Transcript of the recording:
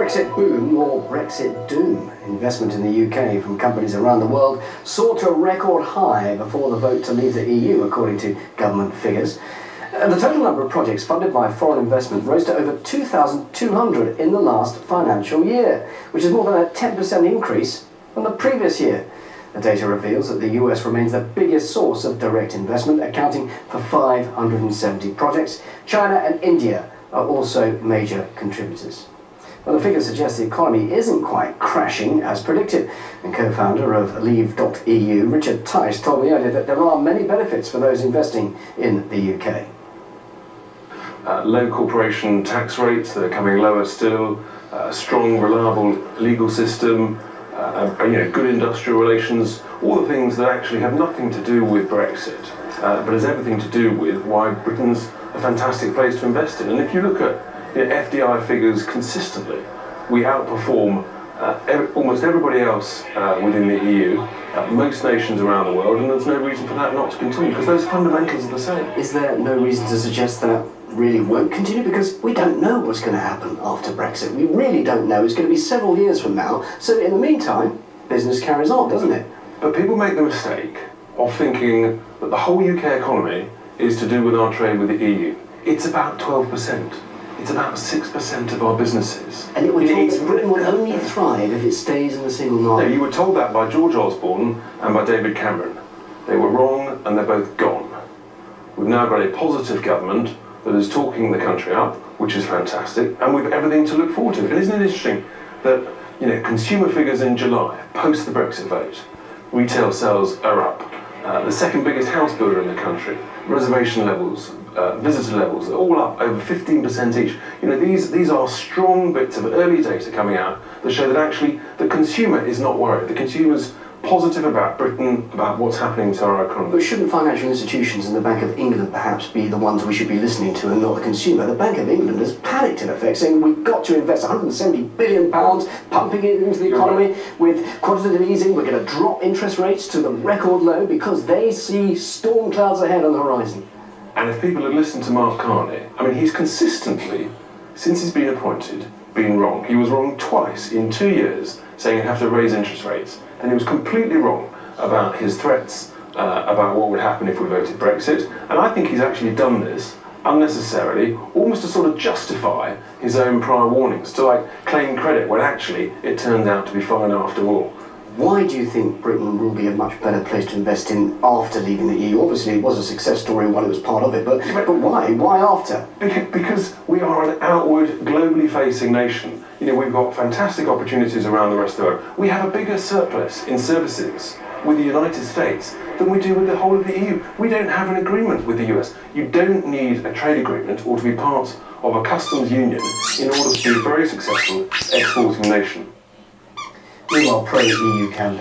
Brexit boom or Brexit doom? Investment in the UK from companies around the world soared to a record high before the vote to leave the EU, according to government figures. The total number of projects funded by foreign investment rose to over 2,200 in the last financial year, which is more than a 10% increase from the previous year. The data reveals that the US remains the biggest source of direct investment, accounting for 570 projects. China and India are also major contributors. Well, the figures suggest the economy isn't quite crashing as predicted. And co-founder of Leave.eu, Richard Tice, told me earlier that there are many benefits for those investing in the UK. Low corporation tax rates that are coming lower still, a strong, reliable legal system, good industrial relations, all the things that actually have nothing to do with Brexit, but has everything to do with why Britain's a fantastic place to invest in. And if you look at FDI figures consistently, we outperform almost everybody else within the EU, most nations around the world, and there's no reason for that not to continue, because those fundamentals are the same. Is there no reason to suggest that really won't continue? Because we don't know what's going to happen after Brexit. We really don't know. It's going to be several years from now. So in the meantime, business carries on, doesn't it? But people make the mistake of thinking that the whole UK economy is to do with our trade with the EU. It's about 12%. It's about 6% of our businesses. And it would told that Britain will only thrive if it stays in the single market. No, you were told that by George Osborne and by David Cameron. They were wrong and they're both gone. We've now got a positive government that is talking the country up, which is fantastic, and we've everything to look forward to. And isn't it interesting that consumer figures in July, post the Brexit vote, retail sales are up. The second biggest house builder in the country, reservation levels, visitor levels, are all up over 15% each. These are strong bits of early data coming out that show that actually the consumer is not worried. The consumer's positive about Britain, about what's happening to our economy. But shouldn't financial institutions and the Bank of England perhaps be the ones we should be listening to and not the consumer? The Bank of England has panicked in effect, saying we've got to invest £170 billion, pumping it into the economy with quantitative easing. We're going to drop interest rates to the record low because they see storm clouds ahead on the horizon. And if people had listened to Mark Carney, he's consistently, since he's been appointed, been wrong. He was wrong twice in 2 years, saying he'd have to raise interest rates. And he was completely wrong about his threats about what would happen if we voted Brexit. And I think he's actually done this unnecessarily, almost to sort of justify his own prior warnings, to claim credit when actually it turned out to be fine after all. Why do you think Britain will be a much better place to invest in after leaving the EU? Obviously it was a success story while it was part of it, but why? Why after? Because we are an outward, globally facing nation. We've got fantastic opportunities around the rest of the world. We have a bigger surplus in services with the United States than we do with the whole of the EU. We don't have an agreement with the US. You don't need a trade agreement or to be part of a customs union in order to be a very successful exporting nation. Meanwhile, pro-EU campaign